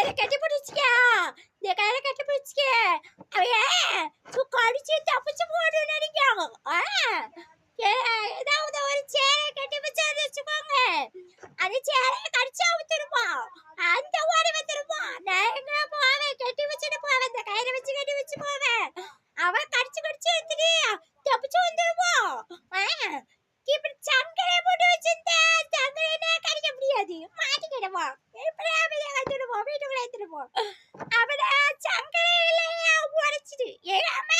கட்டி பிடிச்சிக்கா இந்த கையில கட்டி பிடிச்சிக்க அவன் கடிச்சு தப்பிச்சு போட்டு நினைக்காங்க ஏதாவது ஒரு சேரை கட்டி வச்சு வச்சுக்கோங்க அந்த சேரையை கடிச்சு அவுத்துருமா அந்த ஓடி வந்துருமா நான் எங்க போவேன் கட்டி வச்சுட்டு போவேன் இந்த கையில வச்சு கட்டி வச்சு போவேன் அவன் கடிச்சு கடிச்சு எடுத்துட்டு தப்பிச்சு வந்துருமா இப்படி சங்கரை போட்டு வச்சிருந்தா சங்கரை கடிக்க முடியாது மாட்டிக்கிடுவோம் வீட்டுக்குள்ள எடுத்துடுவோம் அவனை சங்கரையில உடைச்சிட்டு எங்க அம்மா